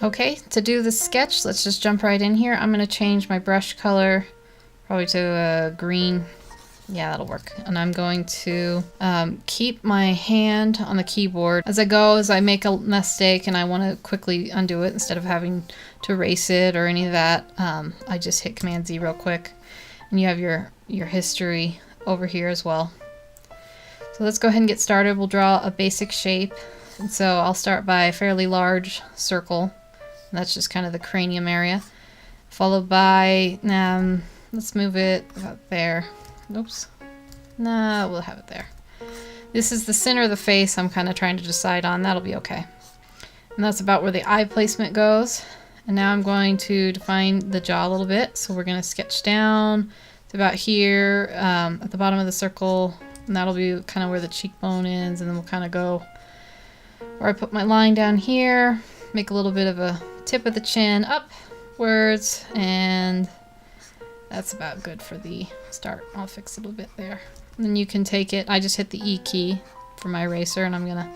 Okay, to do the sketch, let's just jump right in here. I'm going to change my brush color probably to green. Yeah, that'll work. And I'm going to keep my hand on the keyboard as I go, as I make a mistake and I want to quickly undo it instead of having to erase it or any of that. I just hit Command Z real quick, and you have your history over here as well. So let's go ahead and get started. We'll draw a basic shape. And so I'll start by a fairly large circle. And that's just kind of the cranium area. Followed by, let's move it about there. Oops. Nah, we'll have it there. This is the center of the face I'm kind of trying to decide on. That'll be okay. And that's about where the eye placement goes. And now I'm going to define the jaw a little bit. So we're going to sketch down to about here at the bottom of the circle. And that'll be kind of where the cheekbone is. And then we'll kind of go where I put my line down here. Make a little bit of a tip of the chin upwards. And that's about good for the start. I'll fix it a bit there. And then you can take it. I just hit the E key for my eraser, and I'm going to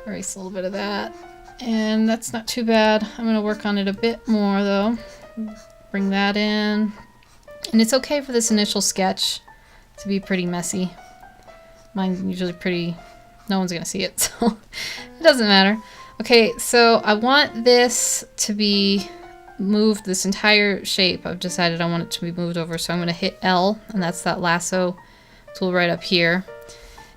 erase a little bit of that. And that's not too bad. I'm going to work on it a bit more, though. Bring that in. And it's okay for this initial sketch to be pretty messy. Mine's usually pretty... No one's going to see it, so it doesn't matter. Okay, so I want this to be moved, this entire shape. I've decided I want it to be moved over, so I'm going to hit L, and that's that lasso tool right up here.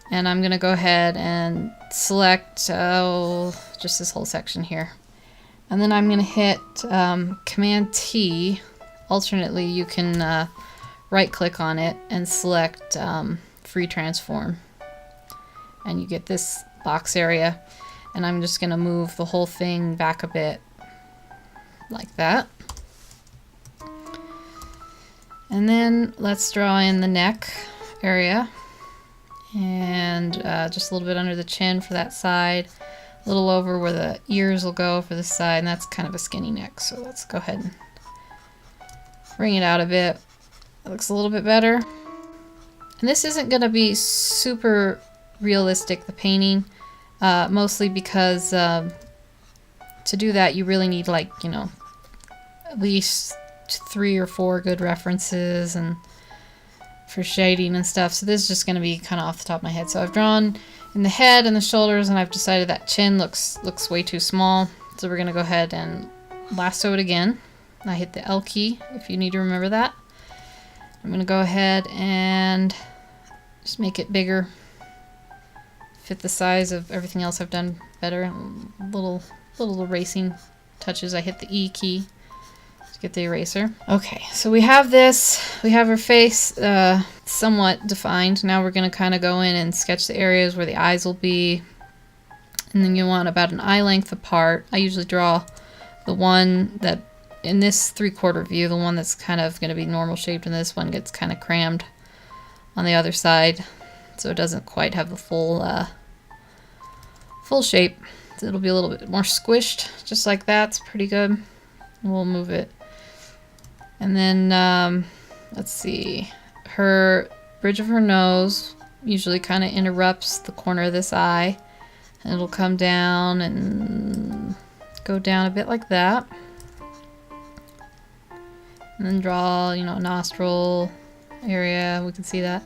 And I'm going to go ahead and select just this whole section here. And then I'm going to hit Command T. Alternately, you can right click on it and select Free Transform. And you get this box area. And I'm just going to move the whole thing back a bit like that. And then let's draw in the neck area. And just a little bit under the chin for that side. A little over where the ears will go for this side. And that's kind of a skinny neck. So let's go ahead and bring it out a bit. It looks a little bit better. And this isn't going to be super realistic, the painting. Mostly because to do that you really need, like, you know, at least 3 or 4 good references and for shading and stuff. So this is just going to be kind of off the top of my head. So I've drawn in the head and the shoulders, and I've decided that chin looks way too small. So we're going to go ahead and lasso it again. I hit the L key if you need to remember that. I'm going to go ahead and just make it bigger. Fit the size of everything else I've done better. Little erasing touches. I hit the E key to get the eraser. Okay, so we have this. We have her face somewhat defined. Now we're going to kind of go in and sketch the areas where the eyes will be. And then you want about an eye length apart. I usually draw the one that, in this 3/4 view, the one that's kind of going to be normal shaped, and this one gets kind of crammed on the other side. So it doesn't quite have the full shape. So it'll be a little bit more squished, just like that. It's pretty good. We'll move it. And then, let's see. Her bridge of her nose usually kind of interrupts the corner of this eye. And it'll come down and go down a bit like that. And then draw, you know, nostril area. We can see that.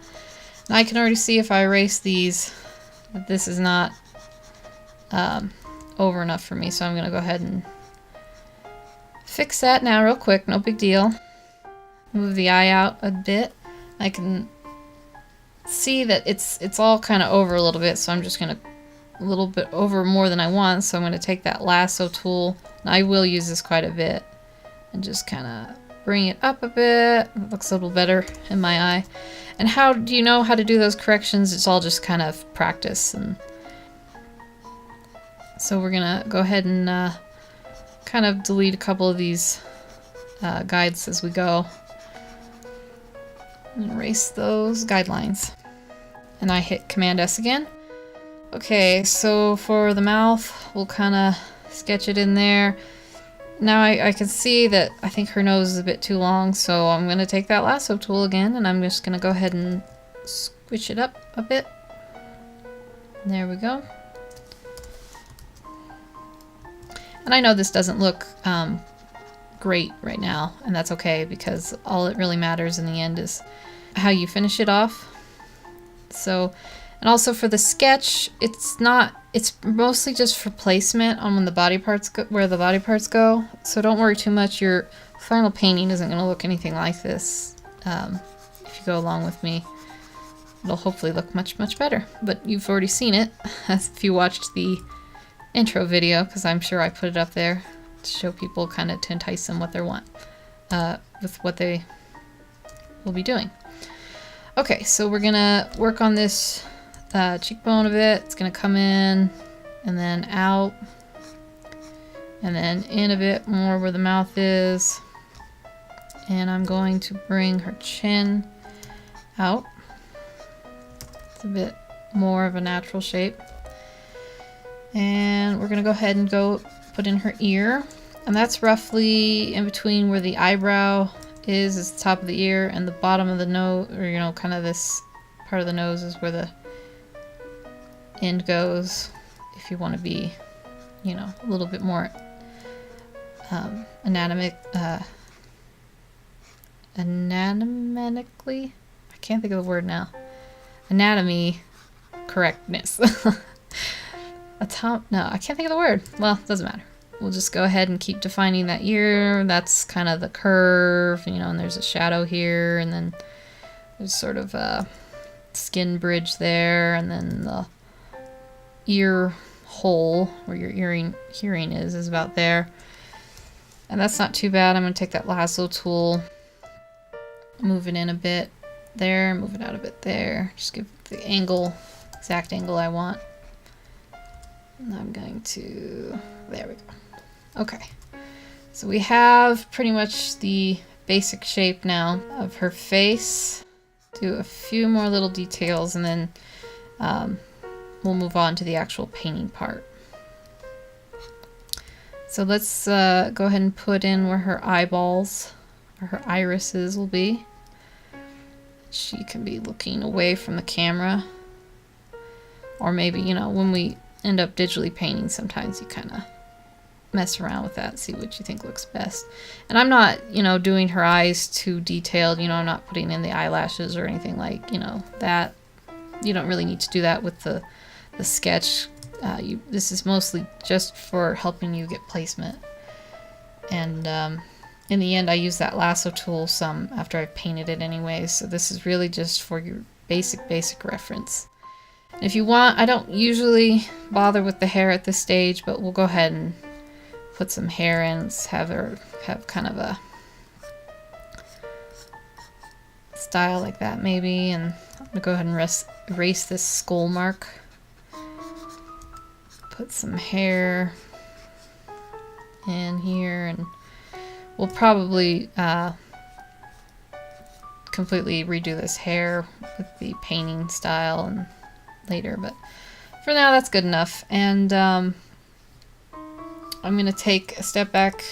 And I can already see if I erase these that this is not over enough for me. So I'm going to go ahead and fix that now real quick. No big deal. Move the eye out a bit. I can see that it's all kind of over a little bit. So I'm just going to a little bit over more than I want. So I'm going to take that lasso tool. And I will use this quite a bit. And just kind of bring it up a bit. It looks a little better in my eye. And how do you know how to do those corrections? It's all just kind of practice. And so we're gonna go ahead and kind of delete a couple of these guides as we go. And erase those guidelines. And I hit Command S again. Okay, so for the mouth, we'll kind of sketch it in there. Now I can see that I think her nose is a bit too long, so I'm going to take that lasso tool again, and I'm just going to go ahead and squish it up a bit. There we go. And I know this doesn't look great right now, and that's okay, because all it really matters in the end is how you finish it off. So, and also for the sketch, it's mostly just for placement on when the body parts go, where the body parts go. So don't worry too much. Your final painting isn't going to look anything like this. If you go along with me, it'll hopefully look much, much better. But you've already seen it if you watched the intro video, because I'm sure I put it up there to show people, kind of to entice them what they want with what they will be doing. Okay, so we're gonna work on this cheekbone a bit. It's gonna come in and then out and then in a bit more where the mouth is. And I'm going to bring her chin out. It's a bit more of a natural shape. And we're gonna go ahead and go put in her ear. And that's roughly in between where the eyebrow is the top of the ear, and the bottom of the nose, or you know, kind of this part of the nose is where the end goes, if you want to be, you know, a little bit more anatomically, I can't think of the word now, anatomy correctness. No, I can't think of the word. Well, doesn't matter. We'll just go ahead and keep defining that ear. That's kind of the curve, you know, and there's a shadow here, and then there's sort of a skin bridge there, and then the ear hole where your hearing is about there. And that's not too bad. I'm going to take that lasso tool, move it in a bit there, move it out a bit there. Just give the angle, exact angle I want. And I'm going to, there we go. Okay, so we have pretty much the basic shape now of her face. Do a few more little details, and then we'll move on to the actual painting part. So let's go ahead and put in where her eyeballs, or her irises will be. She can be looking away from the camera. Or maybe, you know, when we end up digitally painting, sometimes you kind of mess around with that, see what you think looks best. And I'm not, you know, doing her eyes too detailed, you know, I'm not putting in the eyelashes or anything like, you know, that. You don't really need to do that with the sketch. This is mostly just for helping you get placement. And in the end, I use that lasso tool some after I've painted it anyways, so this is really just for your basic reference. And if you want, I don't usually bother with the hair at this stage, but we'll go ahead and put some hair in. Let's have her have kind of a style like that maybe, and I'm gonna go ahead and erase this skull mark. Put some hair in here, and we'll probably completely redo this hair with the painting style and later, but for now that's good enough. And I'm gonna take a step back,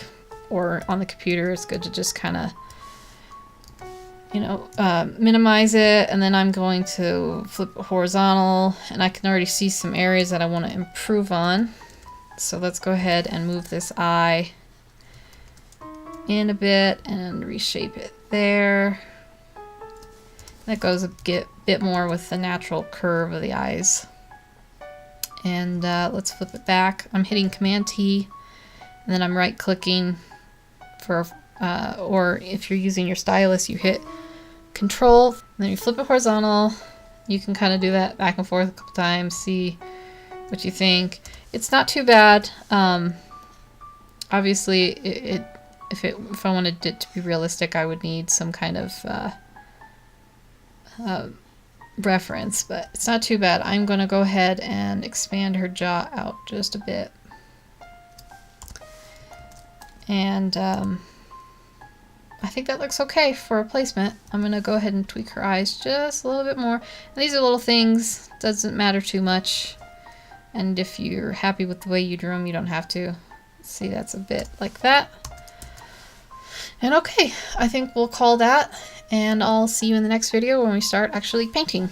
or on the computer it's good to just kind of, you know, minimize it, and then I'm going to flip it horizontal, and I can already see some areas that I want to improve on. So let's go ahead and move this eye in a bit and reshape it there. That goes a bit more with the natural curve of the eyes. And let's flip it back. I'm hitting Command T, and then I'm right clicking for, or if you're using your stylus, you hit Control, and then you flip it horizontal. You can kind of do that back and forth a couple times, see what you think. It's not too bad. Obviously, if I wanted it to be realistic, I would need some kind of reference, but it's not too bad. I'm going to go ahead and expand her jaw out just a bit. And I think that looks okay for a placement. I'm going to go ahead and tweak her eyes just a little bit more. And these are little things, doesn't matter too much. And if you're happy with the way you drew them, you don't have to. See, that's a bit like that. And okay, I think we'll call that, and I'll see you in the next video when we start actually painting.